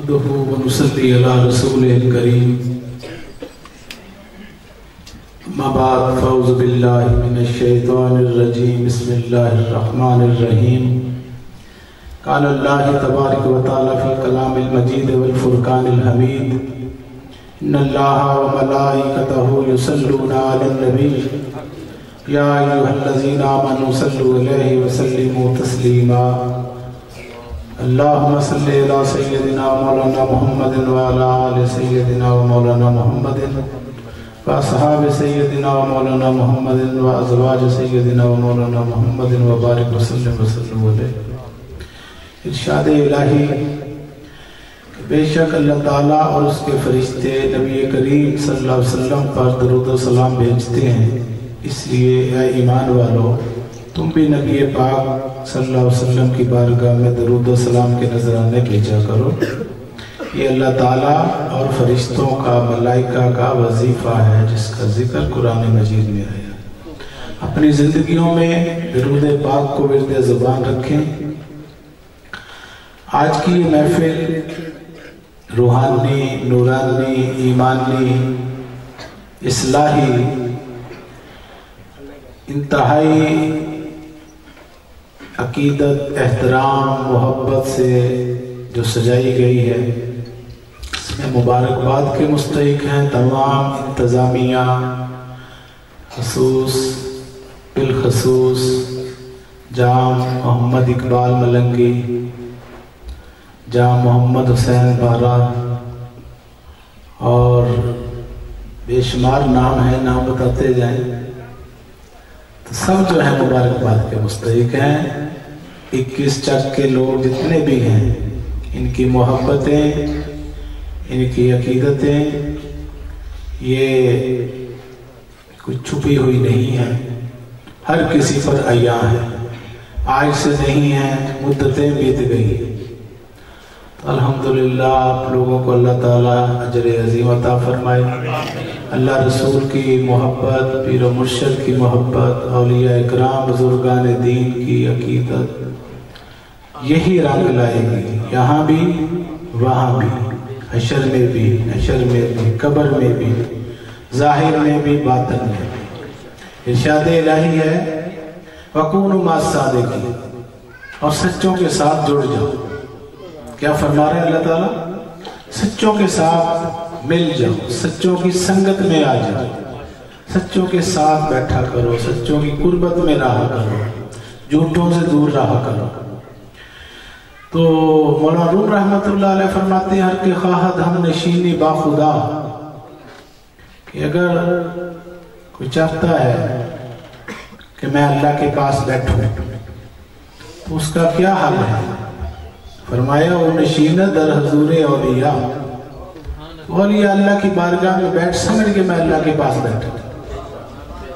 नहमदुहु व नुसल्ली अला रसूलिल करीम। अम्मा बाद फ़ऊज़ु बिल्लाहि मिनश शैतानिर रजीम। बिस्मिल्लाहिर रहमानिर रहीम। क़ाल अल्लाह तबारक व तआला फ़ी कलामिल मजीद वल फ़ुरक़ानिल हमीद। इन्नल्लाहा व मलाइकतहु युसल्लूना अलन नबी या अय्युहल्लज़ीना आमनू सल्लु अलैहि व सल्लिमू तस्लीमा। अल्लाहुम्मा सल्लि अला सय्यदिना मौलाना मुहम्मदिन व अला आलि सय्यदिना व मौलाना मुहम्मदिन व असहाबि सय्यदिना व मौलाना मुहम्मदिन व अज़वाज सय्यदिना व मौलाना मुहम्मदिन व बारिक व सल्लिम अलैहि। इरशाद इलाही, बेशक अल्लाह ताला और उसके फरिश्ते नबी करीम सल्लल्लाहु अलैहि वसल्लम पर दरूद व सलाम भेजते हैं। इसलिए ऐ ईमान वालों, तुम भी नबी पाक सल्लल्लाहु अलैहि वसल्लम की बारगाह में दरूद व सलाम के नजराने भेजा करो। ये अल्लाह ताला और फरिश्तों का, मलाइका का वजीफा है जिसका जिक्र कुरान मजीद में है। अपनी जिंदगियों में दरूद पाक को विर्द ज़ुबान रखें। आज की महफिल रूहानी, नूरानी, ईमानी, इस्लाही, इंतहाई अकीदत, एहतराम, मोहब्बत से जो सजाई गई है, इसमें मुबारकबाद के मुस्तहिक हैं तमाम इंतज़ामिया, खसूस बिलखसूस जाम मोहम्मद इकबाल मलंगी, जाम मोहम्मद हुसैन बारा और बेशुमार नाम है, नाम बताते जाएं तो सब जो है मुबारकबाद के मुस्तहिक हैं। 21 चक के लोग जितने भी हैं, इनकी मोहब्बतें, इनकी अकीदतें ये कुछ छुपी हुई नहीं है, हर किसी पर अय्या है। आज से नहीं है, मुद्दतें बीत गई। तो अल्हम्दुलिल्लाह आप लोगों को अल्लाह ताला अजर अज़ीम अता फरमाए। अल्लाह रसूल की मोहब्बत, पीर व मुर्शिद की मोहब्बत, औलिया इकराम, बुजुर्गान दीन की अकीदत यही रंग लाएगी, यहाँ भी वहाँ भी, हशर में भी, नशर में भी, कब्र में भी, ज़ाहिर में भी, बातिन में भी। इरशाद इलाही है वकूनु मास सादिकीन, और सच्चों के साथ जुड़ जाओ। क्या फरमा रहे हैं अल्लाह ताला? सच्चों के साथ मिल जाओ, सच्चों की संगत में आ जाओ, सच्चों के साथ बैठा करो, सच्चों की कुर्बत में रहा करो, झूठों से दूर रहा करो। तो मौलाना रूम रहमतुल्लाह अलैह फरमाते हैं हर के ख्वाहद हम नशीनी बाखुदा, कि अगर कोई चाहता है कि मैं अल्लाह के पास बैठूं तो उसका क्या हाल है? फरमाया वो नशीन दर हजूर औलिया, औलिया अल्लाह की बारगाह में बैठ समझ के मैं अल्लाह के पास बैठा।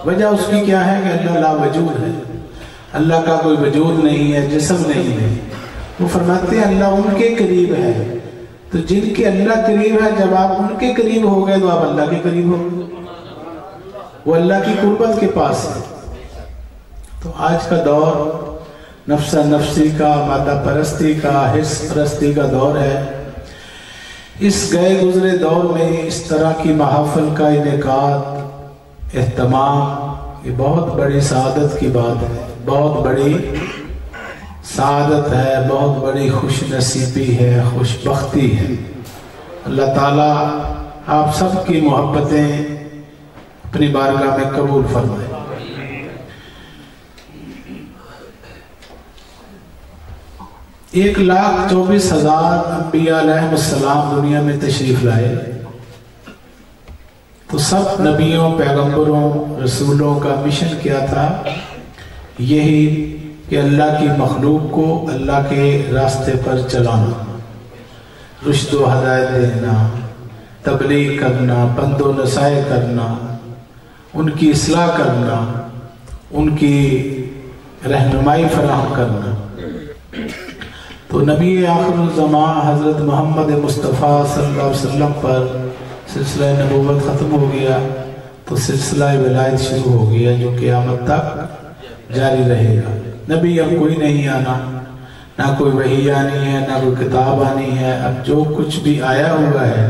वजह उसकी क्या है कि अल्लाह ला वजूद है, अल्लाह का कोई वजूद नहीं है, जिस्म नहीं है। वो फरमाते हैं अल्लाह उनके करीब है। तो जिनके अल्लाह करीब है, जब आप उनके करीब हो गए तो आप अल्लाह के करीब हो गए, वो अल्लाह की कुर्बत के पास है। तो आज का दौर नफ्सा नफ्सी का, मादा परस्ती का, हिस्स परस्ती का दौर है। इस गए गुजरे दौर में इस तरह की महाफिल का इनेकाद, एहतमाम, ये बहुत बड़ी सआदत की बात है, बहुत बड़ी सआदत है, बहुत बड़ी खुश नसीबी है, खुशबख्ती है। अल्लाह ताला आप सबकी मोहब्बतें अपनी बारगाह में कबूल फरमाए। 1,24,000 अंबिया अलैहिस्सलाम दुनिया में तशरीफ लाए, तो सब नबियों, पैगंबरों, रसूलों का मिशन क्या था? यही कि अल्लाह की मखलूक को अल्लाह के रास्ते पर चलाना, रुश्द व हदायत देना, तबलीग करना, बंदो नसाए करना, उनकी इस्लाह करना, उनकी रहनुमाई फराहम करना। तो नबी आखिरुल ज़मान हज़रत मोहम्मद मुस्तफ़ा सल्लल्लाहु अलैहि वसल्लम पर सिलसिला नबूवत ख़त्म हो गया, तो सिलसिला विलायत शुरू हो गया, जो क़यामत तक जारी रहेगा। नबी अब कोई नहीं आना, ना कोई वही आनी है, ना कोई किताब आनी है। अब जो कुछ भी आया हुआ है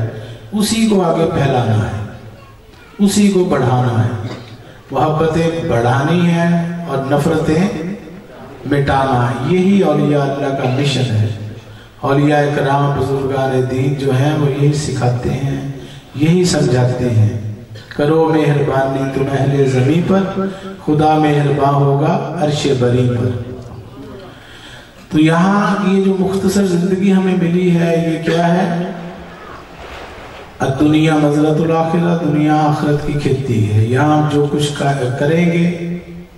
उसी को आगे फैलाना है, उसी को बढ़ाना है। मोहब्बतें बढ़ानी है और नफरतें मिटाना है। यही औलिया अल्लाह का मिशन है। औलिया इकराम बुजुर्गान दीन जो हैं वो यही सिखाते हैं, यही समझाते हैं। करो मेहरबानी तुम अहले ज़मीं पर, खुदा मेहरबान होगा अर्शे बरी पर। तो यहाँ ये जो मुख्तसर जिंदगी हमें मिली है, ये क्या है? दुनिया मज़रतुल आखिरा, दुनिया आखिरत की खेती है। यहाँ हम जो कुछ करेंगे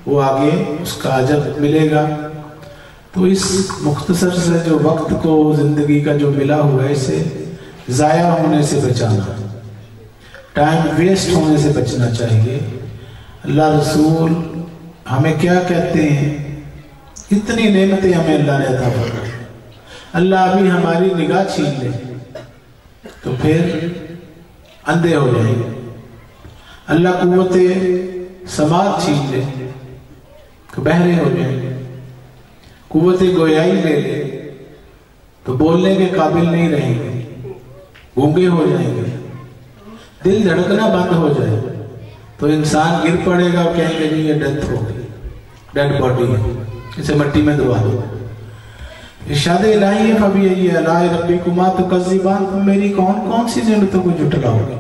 वो आगे उसका अजर मिलेगा। तो इस मुख्तसर से जो वक्त को जिंदगी का जो मिला हुआ है, इसे ज़ाया होने से बचाना, टाइम वेस्ट होने से बचना चाहिए। अल्लाह रसूल हमें क्या कहते हैं? इतनी नेमतें हमें अल्लाह ने अता फरमाई, अल्लाह अभी हमारी निगाह छीन ले तो फिर अंधे हो जाएंगे। अल्लाह कुव्वते समात छीन ले तो बहरे हो जाएंगे। कुव्वते गोयाई ले ले तो बोलने के काबिल नहीं रहेंगे, गूंगे हो जाएंगे। दिल धड़कना बंद हो जाए तो इंसान गिर पड़ेगा और कहेंगे जी ये डेथ हो गई, डेड बॉडी है, इसे मिट्टी में दबा दो। इरशाद इलाही है फबी अलाए रब्बिकुमा तुकज़्ज़िबान, तुम मेरी कौन कौन सी ज़िन्नतों को झुठलाओगे।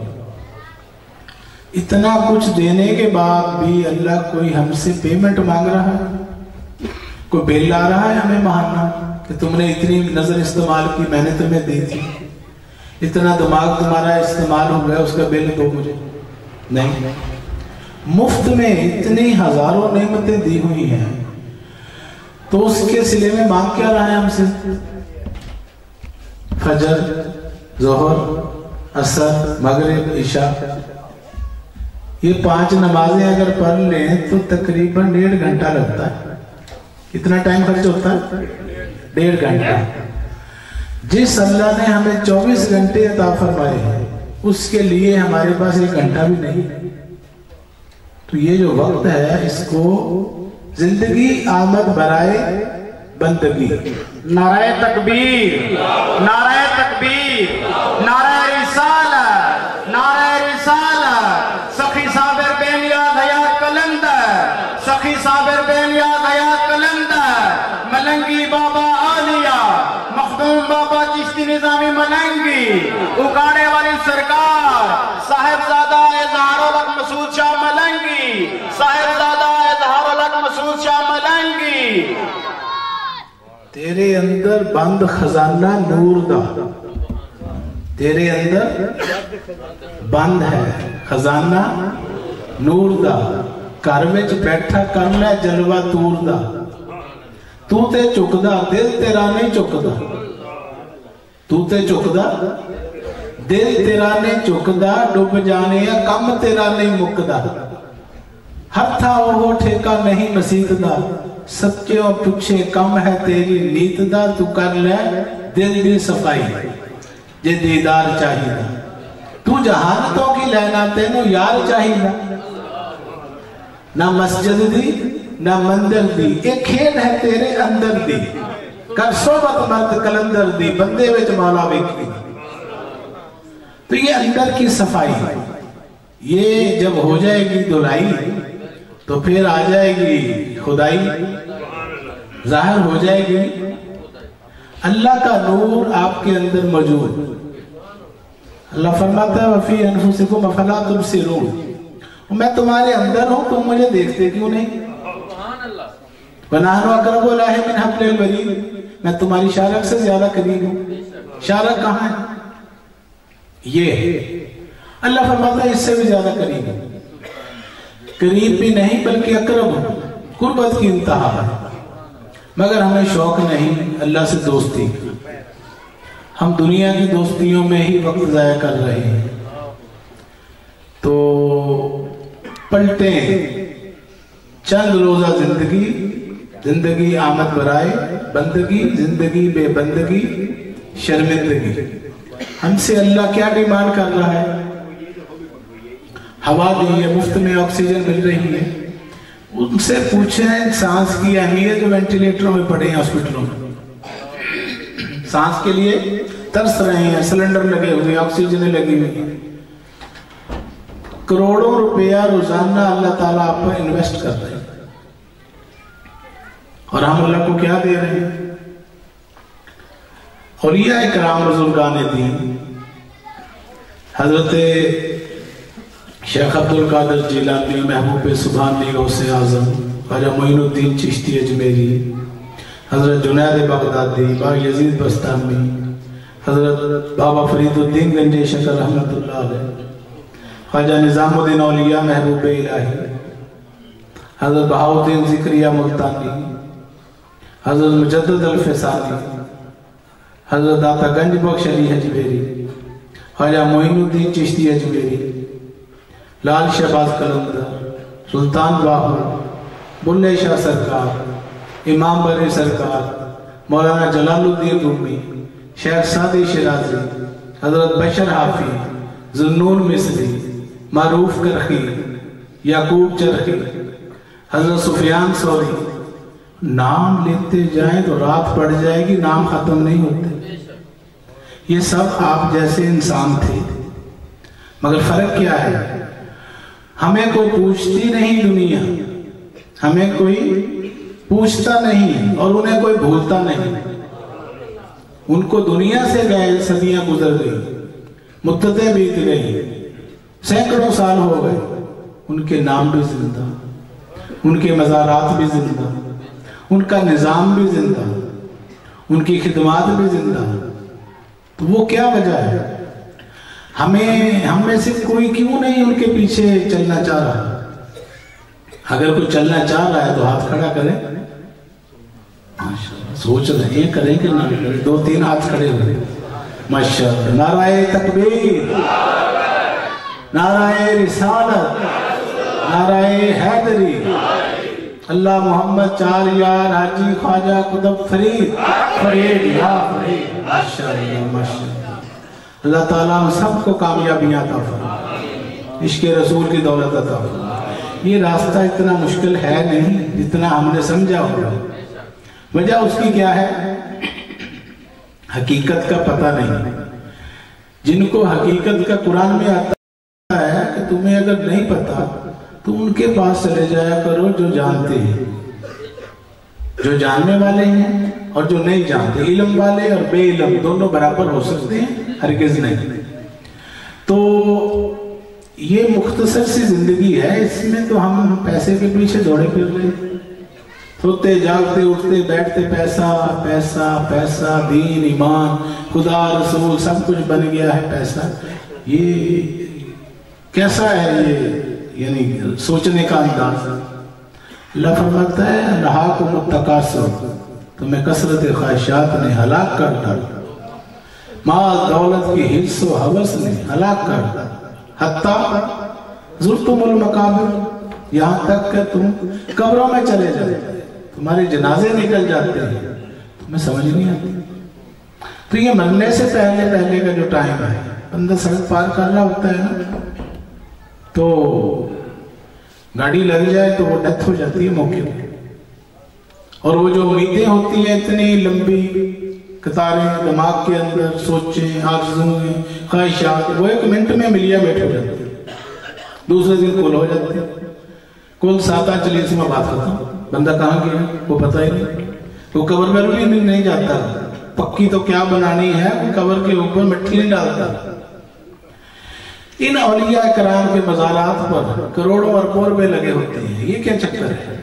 इतना कुछ देने के बाद भी अल्लाह कोई हमसे पेमेंट मांग रहा है, कोई बिल आ रहा है हमें मानना कि तुमने इतनी नजर इस्तेमाल की, मैंने तुम्हें दी थी, इतना दिमाग तुम्हारा इस्तेमाल हो गया, उसका बिल दो मुझे। नहीं, मुफ्त में इतनी हजारों नेमतें दी हुई हैं, तो उसके सिले में मांग क्या रहा है हमसे? फजर, जोहर, असर, मगरिब, इशा, ये 5 नमाजें अगर पढ़ लें तो तकरीबन 1.5 घंटा लगता है। कितना टाइम खर्च होता है? 1.5 घंटा। जिस अल्लाह ने हमें 24 घंटे अता फरमाए हैं, उसके लिए हमारे पास 1 घंटा भी नहीं। तो ये जो वक्त है, इसको जिंदगी आमद बराए बंदगी। नारे तकबीर, नारे तकबीर, नारे रिसालत, नारे रिसालत। सखी साबिर बेनिया दया कलंदर, सखी साबिर बेनिया दया कलंदर, मलंगी बाबा आलिया, मखदूम बाबा चिश्ती निजामी मलंगी, उकाड़े वाली सरकार, साहिबजादा इजहारुल हक मसूद शाह मलंगी, साहिबजादा इजहारुल हक मसूद शाह मलंगी। तेरे अंदर बंद खजाना नूर दा, तेरे अंदर बंद है खजाना नूर दा, घर विच बैठा कर लै जलवा तूर दा। तू ते झुकदा, दिल तेरा नहीं झुकदा, तू ते झुकदा, दिल तेरा नहीं झुकदा, डुब जाने कम तेरा नहीं मुकदा। हथा ओह ठेका नहीं मसीत दा, सच्चों पुछे कम है तेरी नीत दा। तू कर ले दिल दी सफाई जे दीदार चाहिए। तू जहानतों की लैना तेनू यार चाहिए, ना मस्जिद दी ना मंदिर दी, एक खेल है तेरे अंदर दी। कर सोबत मर्द कलंदर दी, बंदे विच मौला वेखी। तो ये अंदर की सफाई, ये जब हो जाएगी धुलाई तो फिर आ जाएगी खुदाई, जाहिर हो जाएगी अल्लाह का नूर आपके अंदर मौजूद। अल्लाह फरमाता है वफी अनफुसिकुम अफला तुबसिरून, मैं तुम्हारे अंदर हूं, तुम मुझे देखते क्यों नहीं? वनहनु अक़रबु इलैहि मिन हब्लिल वरीद, मैं तुम्हारी शारक से ज्यादा करीब हूं। शारक कहां है? ये अल्लाह फरमाता है इससे भी ज्यादा करीब है। करीब भी नहीं बल्कि अकरब, कुर्बत की इंतहा है। मगर हमें शौक नहीं अल्लाह से दोस्ती, हम दुनिया की दोस्तियों में ही वक्त ज़ाया कर रहे हैं। तो पलटे चंद रोजा जिंदगी, जिंदगी आमद बराए बंदगी, जिंदगी बेबंदगी शर्मिंदगी। हमसे अल्लाह क्या डिमांड कर रहा है? हवा दी है, मुफ्त में ऑक्सीजन मिल रही है, उनसे पूछे सांस की अहमियत जो वेंटिलेटरों में पड़े हैं हॉस्पिटलों में। सांस के लिए तरस रहे हैं, सिलेंडर लगे हुए, ऑक्सीजन लगी हुई है। करोड़ों रुपया रोजाना अल्लाह ताला आप पर इन्वेस्ट कर रहे हैं, और हम अल्लाह को क्या दे रहे हैं? औलिया इकराम बुजुर्गान दीन, हजरत शेख अब्दुल कादिर जिलानी, महबूब सुभानी गौसे आजम, ख्वाजा मोइनुद्दीन चिश्ती अजमेरी, हजरत जुनैद बगदादी, बाबा यजीद बस्तामी, हजरत बाबा फरीदुद्दीन गंजे शकर रहमतुल्लाह अलैह, ख्वाजा निजामुद्दीन औलिया महबूब इलाही, हजरत बहाउद्दीन ज़िक्रिया मुल्तानी, हजरत मुजद्दिद अल-फ़िसानी, हजरत दाता गंज बख्श अली अजमेरी, ख्वाजा मोइनुद्दीन चिश्ती अजमेरी, लाल शहबाज कलंदर, सुल्तान बाहू, बुल्ले शाह सरकार, इमाम बरे सरकार, मौलाना जलालुद्दीन रूमी, शेख सादी शिराजी, हजरत बशर हाफी, जुन्नून मिस्री, मारूफ करखी, याकूब चरखी, हजरत सुफियान सौरी। नाम लेते जाएं तो रात पड़ जाएगी, नाम खत्म नहीं होते। ये सब आप जैसे इंसान थे, मगर फर्क क्या है? हमें कोई पूछती नहीं दुनिया, हमें कोई पूछता नहीं, और उन्हें कोई भूलता नहीं। उनको दुनिया से गए सदियां गुजर गई, मुद्दतें बीत गई, सैकड़ों साल हो गए, उनके नाम भी जिंदा, उनके मज़ारात भी जिंदा, उनका निज़ाम भी जिंदा, उनकी खिदमात भी जिंदा। तो वो क्या वजह है? हम में से कोई क्यों नहीं उनके पीछे चलना चाह रहा? अगर कोई चलना चाह रहा है तो हाथ खड़ा करें। माशाअल्लाह, सोच रहे हैं करें कि ना करें? 2-3 हाथ खड़े हुए, माशाअल्लाह। नाराए तकबीर, नाराए रिसालत, नाराए हैदरी, अल्लाह मोहम्मद 4 यार हाजी ख्वाजा कुतुब फरीद, फरीद या फरीद। माशाअल्लाह माशाअल्लाह। अल्लाह ताला हम सबको कामयाबियां अता फरमाए, इश्क़ रसूल की दौलत अता फरमाए। ये रास्ता इतना मुश्किल है नहीं जितना हमने समझा होगा। वजह उसकी क्या है? हकीकत का पता नहीं। जिनको हकीकत का कुरान में आता है कि तुम्हें अगर नहीं पता तो उनके पास चले जाया करो जो जानते हैं, जो जानने वाले हैं और जो नहीं जानते। इल्म वाले और बेइल्म दोनों बराबर हो सकते हैं, हरगिज़ नहीं। तो ये मुख्तसर सी जिंदगी है, इसमें तो हम पैसे के पीछे दौड़े फिर रहे, सोते जागते उठते बैठते पैसा पैसा पैसा, दीन ईमान खुदा रसूल सब कुछ बन गया है पैसा। ये कैसा है ये, यानी सोचने का अंदाज। अल्लाह फरमाता है रहा को मुत्तकासुर, तुम्हें कसरत ख्वाहिशात ने हलाक कर डाला, माल दौलत की हिर्स व हवस ने हलाक कर डाला, हत्ता ज़ुरतुमुल मकाबिर, यहाँ तक कि तुम कब्रों में चले जाते, तुम्हारे जनाजे निकल जाते हैं, तुम्हें समझ नहीं आती। तो ये मरने से पहले का जो टाइम है, बंदा सड़क पार कर रहा होता है ना, तो गाड़ी लग जाए तो वो डेथ हो जाती है मौके पे। और वो जो उम्मीदें होती हैं इतनी लंबी कतारें दिमाग के अंदर, सोचें आरज़ूएं ख्वाहिशात, वो 1 मिनट में मिलिया बैठ हो जाती है, दूसरे दिन कुल हो जाती है। कुल 7-8 में बात खत्म, बंदा कहाँ गया वो पता ही नहीं। वो कब्र में भी नहीं जाता, पक्की तो क्या बनानी है, कब्र के ऊपर मिट्टी नहीं डालता। इन औलिया कराम के मज़ारात पर करोड़ों अरबों रुपए लगे होते हैं, ये क्या चक्कर है?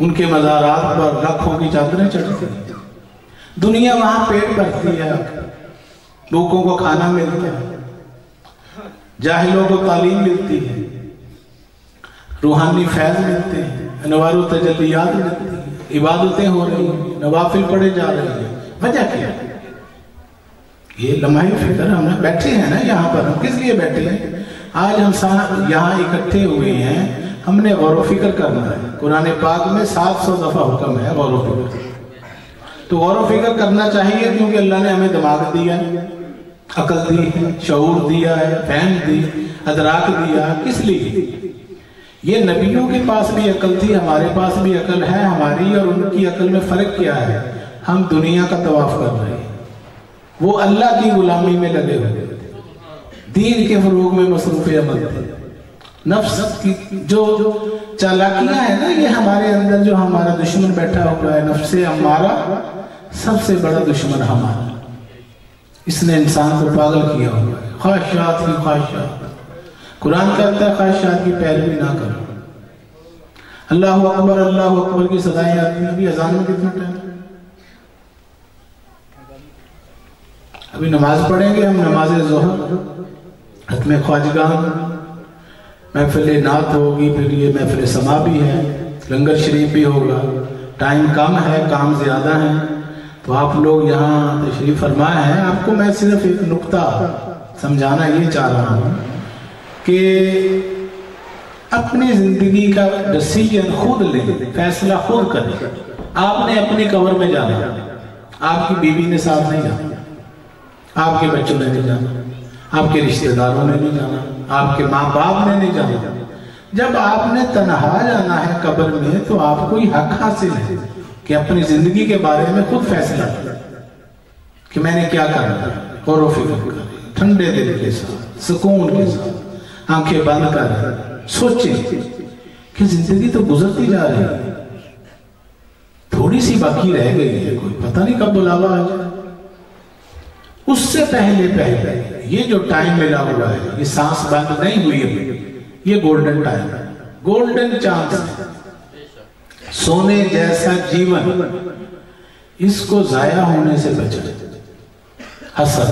उनके मज़ारात पर लाखों की चादरें चढ़ती हैं, दुनिया वहां पेट भरती है, लोगों को खाना मिलता है, जाहिलों को तालीम मिलती है, रूहानी फैज मिलते हैं, अनवार तजल्लियात मिलती है, इबादतें हो रही हैं, नवाफिल पढ़े जा रहे हैं। वजह क्या है? ये लम्हा फिक्र हम बैठे हैं ना यहाँ पर, हम किस लिए बैठे हैं? आज हम यहाँ इकट्ठे हुए हैं, हमने गौर व फिक्र करना है। कुरान पाक में 700 दफा हुक्म है गौर व फिक्र। तो गौर व फिक्र करना चाहिए, क्योंकि अल्लाह ने हमें दिमाग दिया, अकल दी है, शऊर दिया है, फहम दी, अदराक दिया। किस लिए? ये नबियों के पास भी अकल थी, हमारे पास भी अकल है। हमारी और उनकी अकल में फर्क क्या है? हम दुनिया का तवाफ कर रहे हैं, वो अल्लाह की गुलामी में लगे हुए थे, दीन के फरोग में मसरूफ अमल थे। नफ्स की जो चालाकियां है ना, ये हमारे अंदर जो हमारा दुश्मन बैठा हुआ है, नफ्से हमारा सबसे बड़ा दुश्मन हमारा, इसने इंसान को पागल किया हुआ है। ख्वाहिशात की ख्वाहिशात, कुरान कहता है ख्वाहिशात की पैरवी ना करो। अल्लाहु अकबर की सदाएं आती हैं। अभी अजान में कितना टाइम, अभी नमाज पढ़ेंगे हम, नमाज ज़ोहर, खत्म ख्वाजगाह, महफिल नात होगी, फिर ये महफिल समा भी है, लंगर शरीफ भी होगा। टाइम कम है, काम ज़्यादा है, तो आप लोग यहाँ तशरीफ फरमाए हैं। आपको मैं सिर्फ एक नुक्ता समझाना ये चाह रहा हूँ कि अपनी ज़िंदगी का डिसीजन खुद लें, फैसला खुद करें। आपने अपनी कब्र में जाना, आपकी बीवी ने साथ नहीं जाना, आपके बच्चों ने नहीं जाना, आपके रिश्तेदारों ने नहीं जाना, आपके माँ बाप ने नहीं जाना। जब आपने तनहा जाना है कब्र में, तो आपको ही हक हासिल है कि अपनी जिंदगी के बारे में खुद फैसला कि मैंने क्या करना है। गौर फिक्र करें, ठंडे दिल के साथ, सुकून के साथ, आंखें बंद कर सोचें कि जिंदगी तो गुजरती जा रही है, थोड़ी सी बाकी रह गई है, कोई पता नहीं कब बुलावा आ जाए। उससे पहले ये जो टाइम मिला हुआ है, ये सांस बंद नहीं हुई है, ये गोल्डन टाइम है, गोल्डन चांस है, सोने जैसा जीवन, इसको जाया होने से बचें। हसद,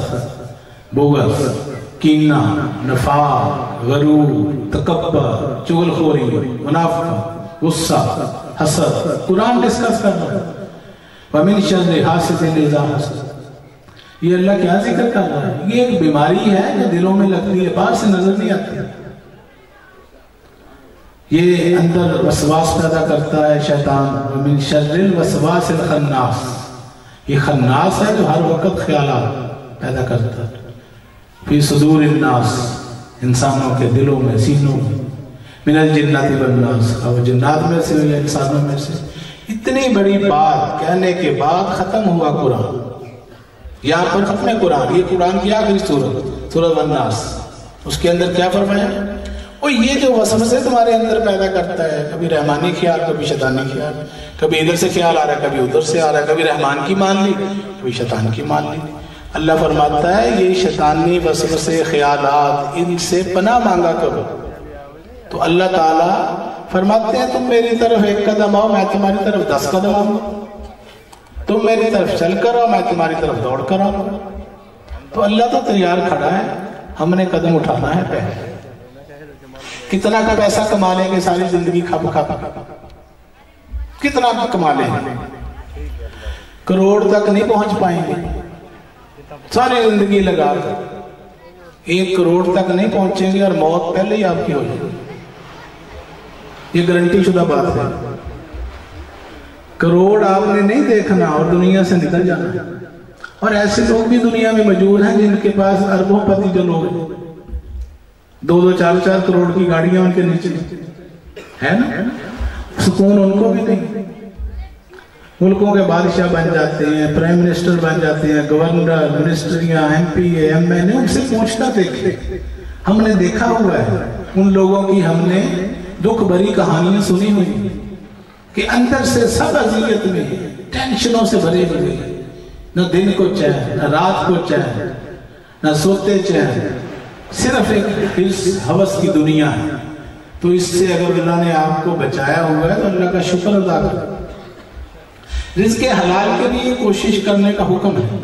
बोगस, कीना, नफाक, गरूर, तकब्बर, चुगलखोरी, मुनाफिक, गुस्सा, हसद, कुरान डिस्कस कर रहा है। वमिन शर्रि हासिदिन इज़ा हसद, ये अल्लाह क्या जिक्र कर रहा है? ये एक बीमारी है जो दिलों में लगती है, बाहर से नजर नहीं आती। ये अंदर वसवास पैदा करता है शैतान। वमिन शर्रिल वसवासिल खन्नास, ये खन्नास है जो हर वक्त ख्यालात पैदा करता है। फी सुदूरिन नास, इंसानों के दिलों में, सीनों में, मिनल जिन्नाति वन्नास, और जिन्नात में से या इंसानों में से। इतनी बड़ी बात कहने के बाद खत्म हुआ कुरान। यहाँ पर खत्म कुरान, ये कुरान की आखिरी सूरत वन्नास, उसके अंदर क्या फरमाया? और ये जो वसवसे तुम्हारे अंदर पैदा करता है, कभी रहमानी ख्याल, कभी शैतानी ख्याल, कभी इधर से ख्याल आ रहा है, कभी उधर से आ रहा है, कभी रहमान की मान ली, कभी शैतान की मान ली। अल्लाह फरमाता है ये शैतानी वसवसे ख्यालात, इनसे पनाह मांगा करो। तो अल्लाह ताला फरमाते हैं तुम मेरी तरफ एक कदम आओ, मैं तुम्हारी तरफ 10 कदम आऊंगा। तुम मेरी तरफ चल कर आओ, मैं तुम्हारी तरफ दौड़ कर आऊंगा। तो अल्लाह तो तैयार खड़ा है, हमने कदम उठाना है पहले। कितना का पैसा कमा लेंगे सारी जिंदगी खप खप, कितना कमा लेंगे, करोड़ तक नहीं पहुंच पाएंगे। सारी जिंदगी लगा कर 1 करोड़ तक नहीं पहुंचेंगे और मौत पहले ही आपकी हो जाएगी। ये गारंटी शुदा बात है। करोड़ आपने नहीं देखना और दुनिया से निकल जाना। और ऐसे लोग भी दुनिया में मौजूद हैं जिनके पास अरबोंपति जो लोग हैं, 2-2, 4-4 करोड़ की गाड़ियां उनके नीचे है ना, सुकून उनको भी नहीं। मुल्कों के बादशाह बन जाते हैं, प्राइम मिनिस्टर बन जाते हैं, गवर्नर, मिनिस्ट्रियां, MP, MN, उनसे पूछना देखे। हमने देखा हुआ है उन लोगों की, हमने दुख भरी कहानियां सुनी हुई कि अंदर से सब अज़ियत में, टेंशनों से भरे हुए, न दिन को चैन, न रात को चैन, न सोते चैन, सिर्फ एक इस हवस की दुनिया है। तो इससे अगर अल्लाह ने आपको बचाया हुआ है तो अल्लाह का शुक्र अदा करो। रिज़्क़ हलाल के लिए कोशिश करने का हुक्म है,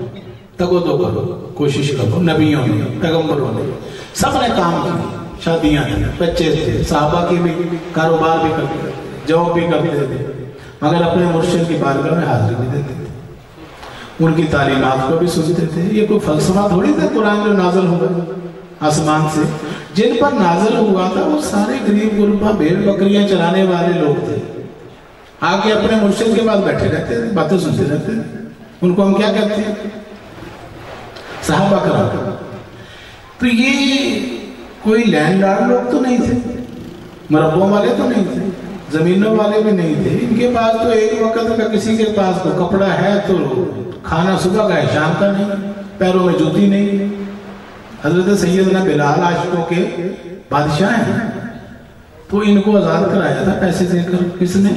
तगो दो करो, कोशिश करो। नबियों ने, पैगंबरों ने, सब ने काम किया, शादियां थी, बच्चे थे, सहाबा के भी कारोबार भी करते थे, जॉब भी करते थे, मगर अपने मुर्शिद की बारगाह में हाजिरी भी देते थे, उनकी तालीमात को भी सुनते थे। ये कोई फलसफा थोड़ी था कुरान जो नाज़िल हुआ आसमान से। जिन पर नाज़िल हुआ था वो सारे गरीब गुरबा, भेड़ बकरियां चलाने वाले लोग थे, आके अपने मुर्शिद के पास बैठे रहते थे, बातें सुनते रहते थे। उनको हम क्या कहते हैं? सहाबा कराम। तो ये कोई लैंडलॉर्ड लोग तो नहीं थे, मरब्बों वाले तो नहीं थे, زمینوں والے بھی نہیں تھے، ان کے پاس تو ایک وقت کا کسی کے پاس تو کپڑا ہے تو کھانا صبح کا ہے، شام کا نہیں، پیروں میں جوتی نہیں۔ حضرت سیدنا بلال عاشقوں کے بادشاہ ہیں، تو ان کو آزاد کرایا تھا پیسے دے کر، کس نے؟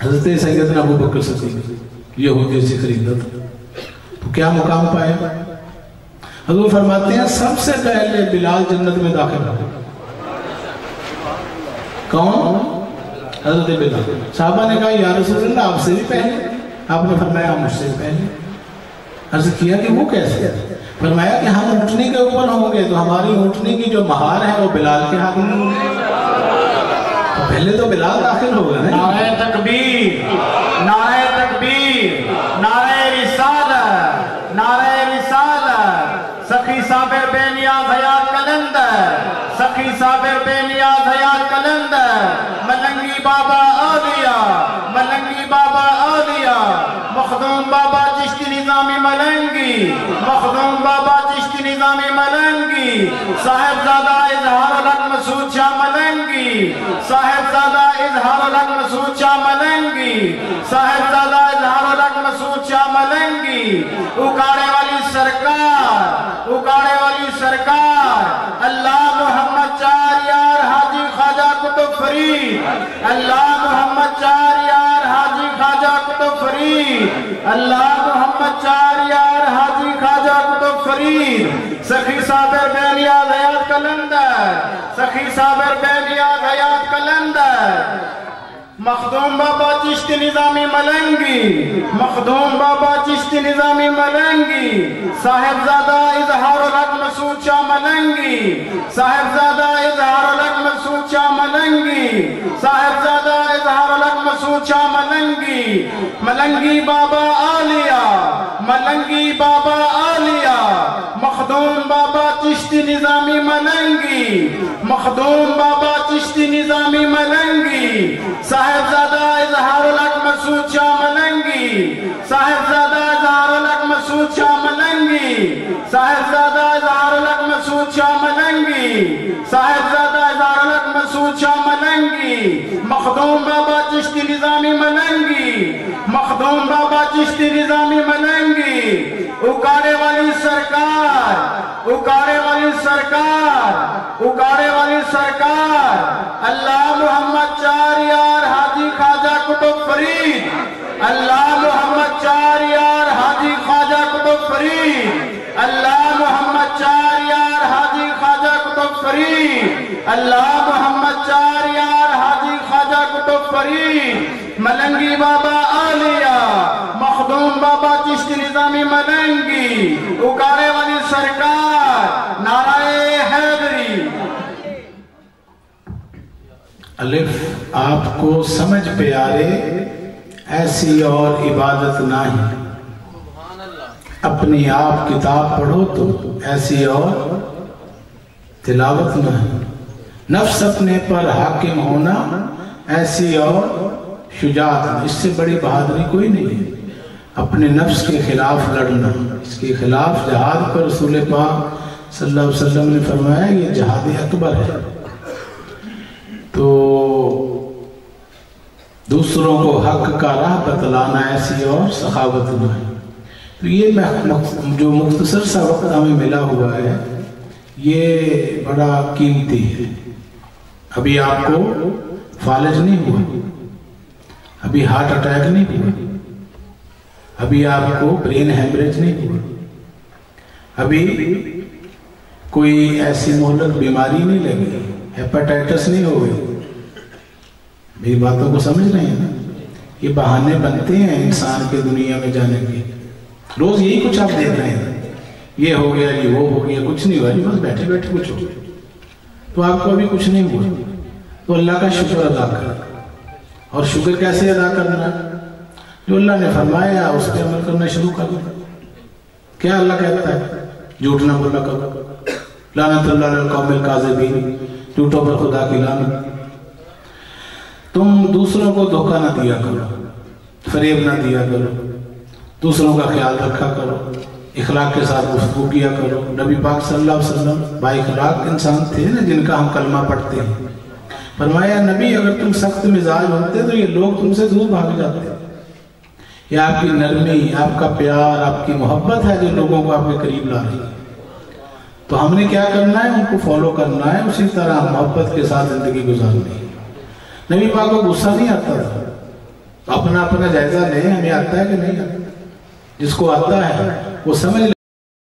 حضرت سیدنا ابو بکر صدیق، یہودی سے خریدا تھا، تو کیا مقام پایا؟ حضور فرماتے ہیں سب سے پہلے بلال جنت میں داخل ہو۔ کون؟ حضرت بلال۔ صحابہ نے کہا یا رسول اللہ آپ سے بھی پہلے؟ آپ نے فرمایا مجھ سے پہلے۔ عرض کیا کہ وہ کیسے؟ فرمایا کہ ہم اونٹنی کے اوپر ہوں گے تو ہماری اونٹنی کی جو مہار ہے وہ بلال کے ہاتھ میں ہوگی، پہلے تو بلال داخل ہوگا۔ نعرہ تکبیر، نعرہ تکبیر، نعرہ رسالت، نعرہ رسالت، سخی صابر بے نیاز حیات کلندر، سخی صابر بے نیاز حیات کلندر، ملنگی بابا اولیاء، ملنگی بابا اولیاء، مخدوم بابا چشتی نظامی ملنگی، مخدوم بابا چشتی نظامی ملنگی، صاحبزادہ اظہار الحق مسعود شاہ ملنگی، صاحبزادہ اظہار الحق مسعود شاہ ملنگی، صاحبزادہ اظہار الحق مسعود شاہ ملنگی، اکاڑے والی سرکار، اکاڑے والی سرکار، اللہ محمد چار یار حاجی خواجہ قطب فرید، اللہ محمد چار یار حاجی خواجہ قطب فرید، اللہ محمد چار یار حاجی خواجہ قطب فرید، سخی صابر بے نیاز حیات کلندر، سخی صابر بے نیاز حیات کلندر، مخدوم بابا چشتی نظامی ملنگی، مخدوم بابا چشتی نظامی ملنگی، صاحبزادہ اظہار الحق مسعود شاہ ملنگی، صاحبزادہ اظہار الحق مسعود شاہ ملنگی، صاحبزادہ اظہار الحق مسعود شاہ ملنگی، ملنگی بابا اولیاء، ملنگی بابا اولیاء، مخدوم بابا چشتی نظامی ملنگی، مخدوم بابا چشتی نظامی ملنگی، صاحبزادہ اظہار الحق مسعود شاہ ملنگی، صاحبزادہ اظہار الحق مسعود شاہ ملنگی، صاحبزادہ اظہار الحق مسعود شاہ ملنگی، صاحبزادہ اظہار الحق مسعود شاہ ملنگی، مخدوم بابا چشتی نظامی ملنگی، مخدوم بابا چشتی نظامی ملنگی، اکاڑے والی سرکار، اکاڑے والی سرکار، اکاڑے والی سرکار، اللہ محمد چار یار حاجی خواجہ قطب فرید، اللہ محمد چار یار حاجی خواجہ قطب فرید، اللہ محمد چار یار حاجی خواجہ قطب فرید، اللہ محمد چار یار حاجی خواجہ قطب فرید، ملنگی بابا اولیاء، مخدوم بابا چشتی نظامی ملنگی، اکاڑے والی سرکار، نعرہ حیدری۔ الف آپ کو سمجھ پیارے ایسی اور عبادت نہیں، اپنی آپ کتاب پڑھو تو ایسی اور تلاوت نہیں، نفس اپنے پر حاکم ہونا ایسی اور شجاعت نہیں، اس سے بڑی بہادری کوئی نہیں ہے، اپنے نفس کے خلاف لڑنا، اس کے خلاف جہاد پر رسول پاک صلی اللہ علیہ وسلم نے فرمایا یہ جہاد اکبر ہے۔ تو دوسروں کو حق کا راہ بتلانا ایسی اور سخاوت نہیں۔ تو یہ جو مختصر سا وقت ہمیں ملا ہوا ہے یہ بڑا قیمتی ہے۔ ابھی آپ کو فالج نہیں ہوا، ابھی ہارٹ اٹیک نہیں ہوا، ابھی آپ کو برین ہیمریج نہیں ہوا، ابھی کوئی ایسی مہلک بیماری نہیں لگی، ہیپاٹائٹس نہیں ہو گئی۔ میری باتوں کو سمجھ رہے ہیں نا؟ یہ بہانے بنتے ہیں انسان کے دنیا میں جانے کے، روز یہی کچھ آپ دیکھ رہے ہیں، یہ ہو گیا جی وہ ہو گیا، کچھ نہیں ہوا جی، بس بیٹھے بیٹھے کچھ ہو گیا، تو آپ کو ابھی کچھ نہیں ہوا، تو اللہ کا شکر ادا کر۔ اور شکر کیسے ادا کرنا؟ جو اللہ نے فرمایا اس پہ عمل کرنا شروع کر دیں۔ کیا اللہ کہتا ہے؟ جھوٹ نہ بولا کرو، لعنت اللہ علی القوم الکاذبین، جھوٹوں پر خدا کی لعنت۔ تم دوسروں کو دھوکہ نہ دیا کرو، فریب نہ دیا کرو، دوسروں کا خیال رکھا کرو، اخلاق کے ساتھ گفتگو کیا کرو۔ نبی پاک صلی اللہ علیہ وسلم با اخلاق انسان تھے نا، جن کا ہم کلمہ پڑھتے ہیں، فرمایا نبی اگر تم سخت مزاج ہوتے تو یہ لوگ تم سے دور بھاگ جاتے. یہ آپ کی نرمی، آپ کا پیار، آپ کی محبت ہے جو لوگوں کو آپ کے قریب لا رہی ہے. تو ہم نے کیا کرنا ہے؟ ان کو فالو کرنا ہے، اسی طرح محبت کے ساتھ زندگی گزارنی ہے. نبی پاک کو غصہ نہیں آتا تھا. اپنا جائزہ لیں، ہمیں آتا ہے کہ نہیں آتا؟ جس کو آتا ہے وہ سمجھ